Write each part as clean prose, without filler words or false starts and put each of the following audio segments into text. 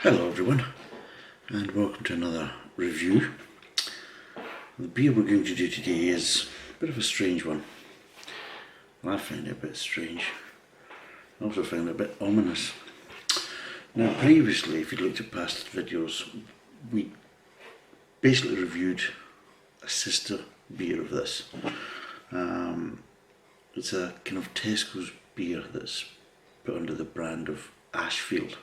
Hello everyone, and welcome to another review. The beer we're going to do today is a bit of a strange one. I find it a bit strange. I also find it a bit ominous. Now previously, if you'd looked at past videos, we basically reviewed a sister beer of this. It's a kind of Tesco's beer that's put under the brand of Ashfield.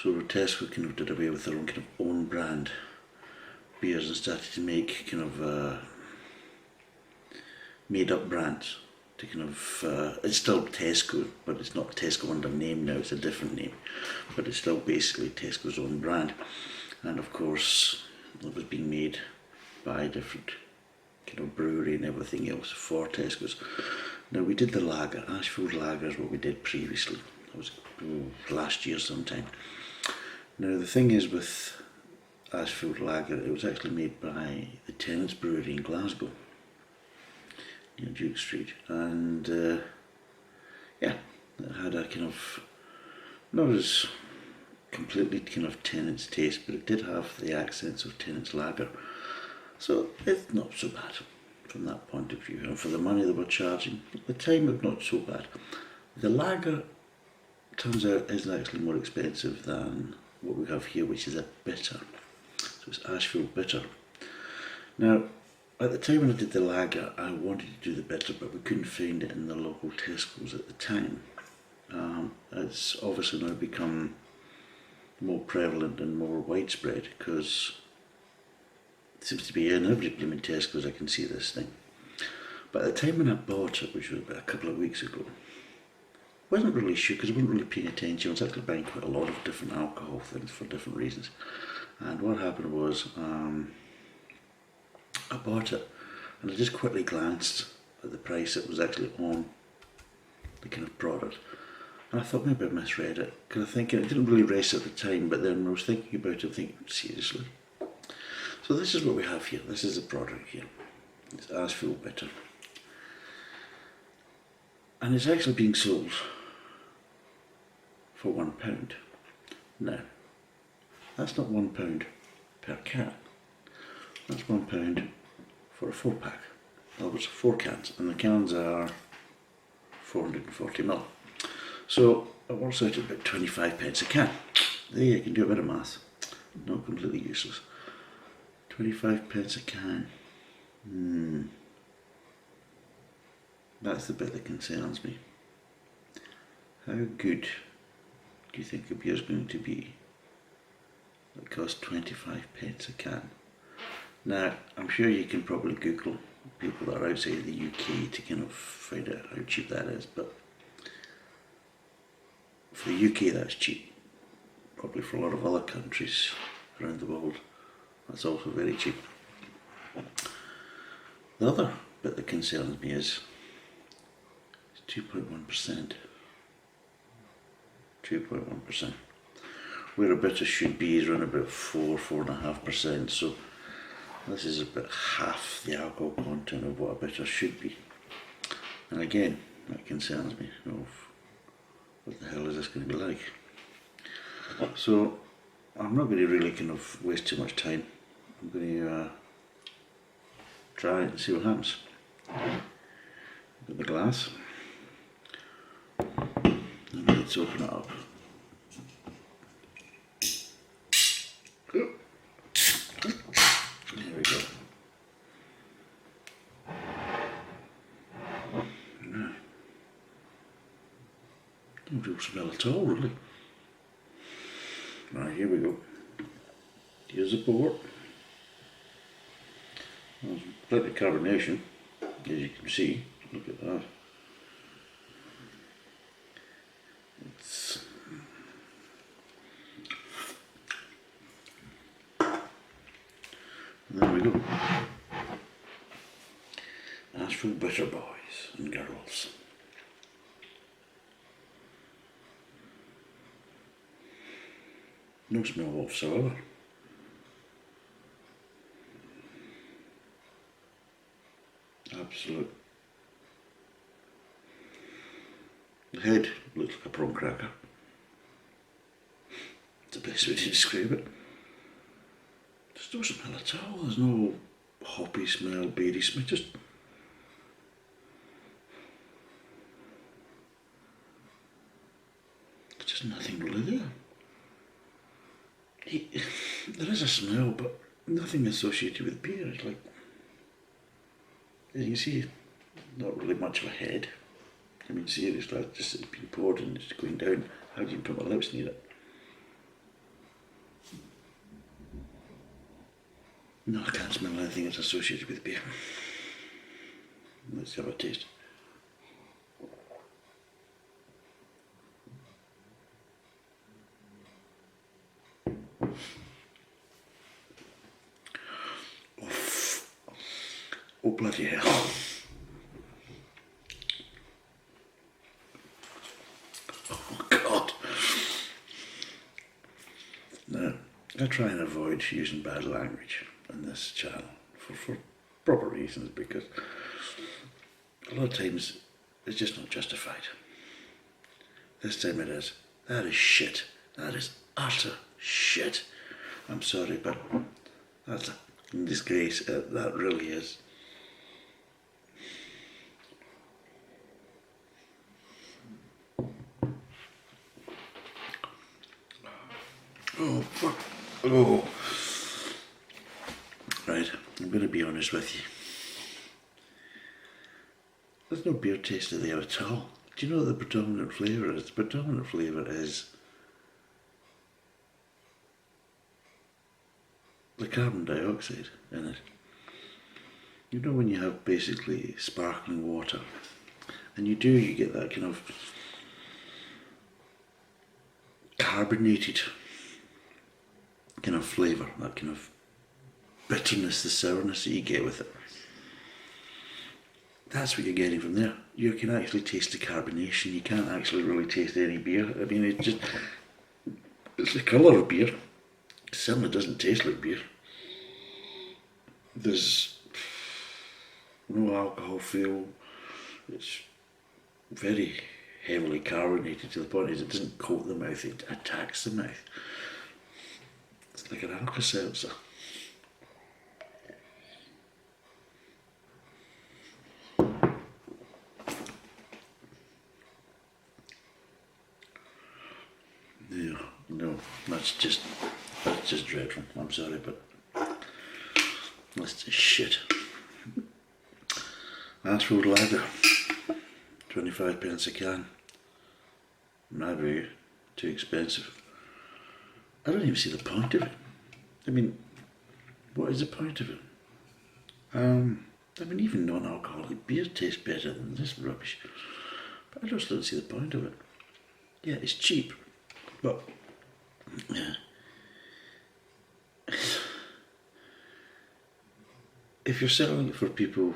So Tesco kind of did away with their own kind of own brand beers and started to make kind of made up brands to kind of, it's still Tesco, but it's not Tesco under name now, it's a different name, but it's still basically Tesco's own brand. And of course it was being made by a different kind of brewery and everything else for Tesco's. Now we did the lager, Ashfield Lager is what we did previously. That was last year sometime. Now the thing is with Ashfield Lager, it was actually made by the Tennent's Brewery in Glasgow, near Duke Street, and yeah, it had a kind of, not as completely kind of Tennent's taste, but it did have the accents of Tennent's Lager, so it's not so bad from that point of view, and for the money they were charging at the time, it's not so bad. The lager, turns out, is actually more expensive than what we have here, which is a bitter. So it's Ashfield Bitter. Now, at the time when I did the lager, I wanted to do the bitter, but we couldn't find it in the local Tesco's at the time. It's obviously now become more prevalent and more widespread because it seems to be in every blooming Tesco's. I can see this thing. But at the time when I bought it, which was about a couple of weeks ago, wasn't really sure because I wasn't really paying attention. I was actually buying quite a lot of different alcohol things for different reasons. And what happened was I bought it and I just quickly glanced at the price it was actually on the kind of product. And I thought maybe I misread it because I think it didn't really race at the time, but then I was thinking about it, thinking, seriously? So this is what we have here. This is the product here. It's Ashfield Bitter. And it's actually being sold for £1. Now, that's not £1 per can. That's £1 for a 4-pack. In other words, 4 cans, and the cans are 440ml. So it works out at about 25p a can. There you can do a bit of maths. Not completely useless. 25p a can. That's the bit that concerns me. How good do you think a beer is going to be that costs 25p a can? Now, I'm sure you can probably Google people that are outside of the UK to kind of find out how cheap that is, but for the UK that's cheap. Probably for a lot of other countries around the world that's also very cheap. The other bit that concerns me is 2.1%. 2.1%. Where a bitter should be is around about 4.5%. So this is about half the alcohol content of what a bitter should be. And again, that concerns me. You know, what the hell is this going to be like? So I'm not going to really kind of waste too much time. I'm going to try it and see what happens. Got the glass. And let's open it up. There we go. Don't feel smell at all, really. Right, here we go. Here's the port. There's plenty of carbonation, as you can see. Look at that. And there we go. Ashfield Bitter boys and girls. No smell whatsoever. Absolute. The head looks like a prawn cracker. the best way to describe it. There's no smell at all. There's no hoppy smell, berry smell. Just nothing really there. There is a smell, but nothing associated with beer. It's like, as you can see, not really much of a head. I mean, seriously, it's just been poured and it's going down. How do you put my lips near it? No, I can't smell anything that's associated with beer. Let's have a taste. Oh bloody hell. Oh God. Now, I try and avoid using bad language on this channel for proper reasons, because a lot of times it's just not justified. This time it is. That is shit. That is utter shit. I'm sorry, but that's a disgrace. That really is. Oh, fuck. Oh. Right, I'm going to be honest with you. There's no beer taster there at all. Do you know what the predominant flavour is? The predominant flavour is the carbon dioxide in it. You know, when you have basically sparkling water, and you get that kind of carbonated kind of flavour, that kind of bitterness, the sourness that you get with it. That's what you're getting from there. You can actually taste the carbonation. You can't actually really taste any beer. I mean, it's the colour of beer. It certainly doesn't taste like beer. There's no alcohol feel. It's very heavily carbonated to the point that it doesn't coat the mouth, it attacks the mouth. It's like an Alka-Seltzer. No, that's just dreadful. I'm sorry, but that's just shit. Ashfield Lager, 25p a can. Maybe too expensive. I don't even see the point of it. I mean, what is the point of it? I mean, even non-alcoholic beer tastes better than this rubbish. But I just don't see the point of it. Yeah, it's cheap, but yeah. If you're selling it for people,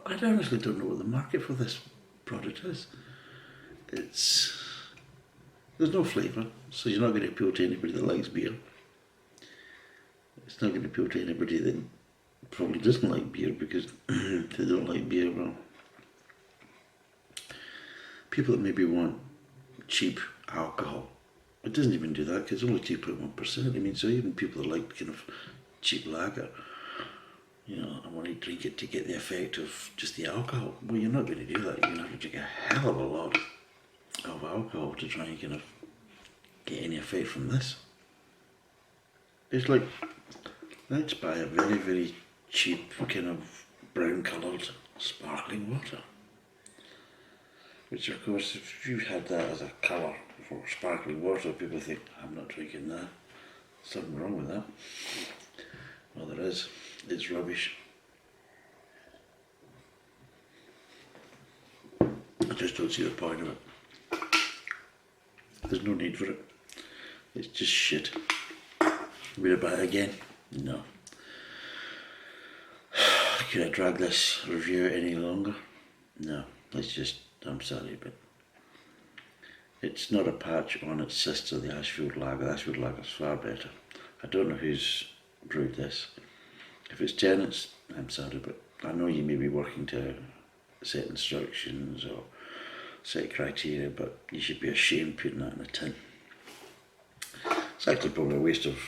I honestly don't know what the market for this product is. There's no flavour, so you're not going to appeal to anybody that likes beer. It's not going to appeal to anybody that probably doesn't like beer, because if they don't like beer, well, people that maybe want cheap alcohol, it doesn't even do that, because it's only 2.1%. I mean, so even people that like kind of cheap lager, you know, I want to drink it to get the effect of just the alcohol. Well, you're not going to do that. You're going to have to drink a hell of a lot of alcohol to try and kind of get any effect from this. It's like, let's buy a very, very cheap kind of brown coloured sparkling water. Which of course, if you had that as a colour for sparkling water, people think, I'm not drinking that. Something wrong with that. Well, there is. It's rubbish. I just don't see the point of it. There's no need for it. It's just shit. Would I buy it again? No. Could I drag this review any longer? No. I'm sorry, but it's not a patch on its sister, the Ashfield Lager. The Ashfield Lager's far better. I don't know who's brewed this. If it's tenants, I'm sorry, but I know you may be working to set instructions or set of criteria, but you should be ashamed putting that in a tin. It's actually probably a waste of,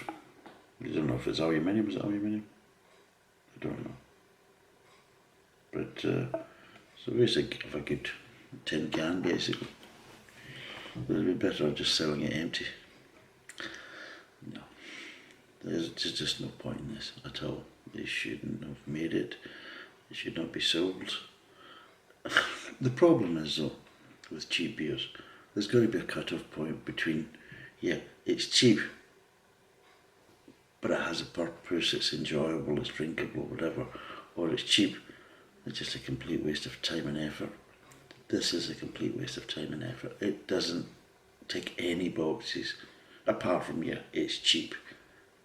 I don't know if it's aluminium, is it aluminium? I don't know. But it's a waste of a good tin can basically. It would be better just selling it empty. No, there's just no point in this at all. They shouldn't have made it. It should not be sold. The problem is though, with cheap beers, there's got to be a cut-off point between, yeah, it's cheap, but it has a purpose, it's enjoyable, it's drinkable, whatever, or it's cheap, it's just a complete waste of time and effort. This is a complete waste of time and effort. It doesn't tick any boxes, apart from, yeah, it's cheap,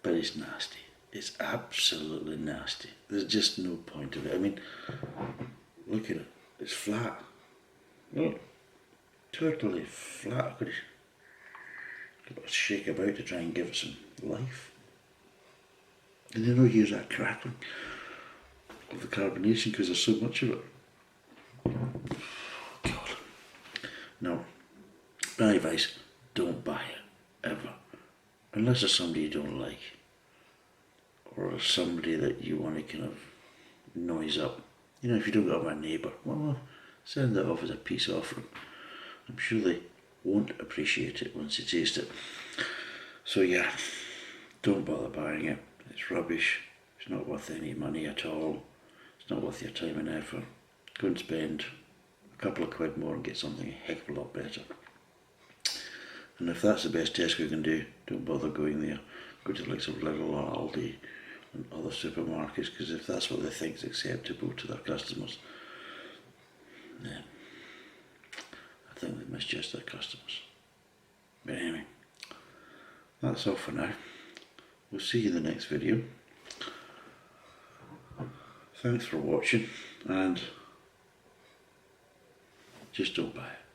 but it's nasty. It's absolutely nasty. There's just no point of it. I mean, look at it. It's flat. Look, totally flat. I've got to shake about to try and give it some life. And then I'll use that crackling of the carbonation because there's so much of it. God. No. My advice, don't buy it, ever. Unless it's somebody you don't like. Or somebody that you want to kind of noise up. You know, if you don't have a neighbour, well, send that off as a peace offering. I'm sure they won't appreciate it once you taste it. So yeah, don't bother buying it. It's rubbish. It's not worth any money at all. It's not worth your time and effort. Go and spend a couple of quid more and get something a heck of a lot better. And if that's the best Tesco can do, don't bother going there. Go to the likes of Lidl or Aldi and other supermarkets, because if that's what they think is acceptable to their customers, then I think they misjudge their customers. But anyway, that's all for now. We'll see you in the next video. Thanks for watching, and just don't buy it.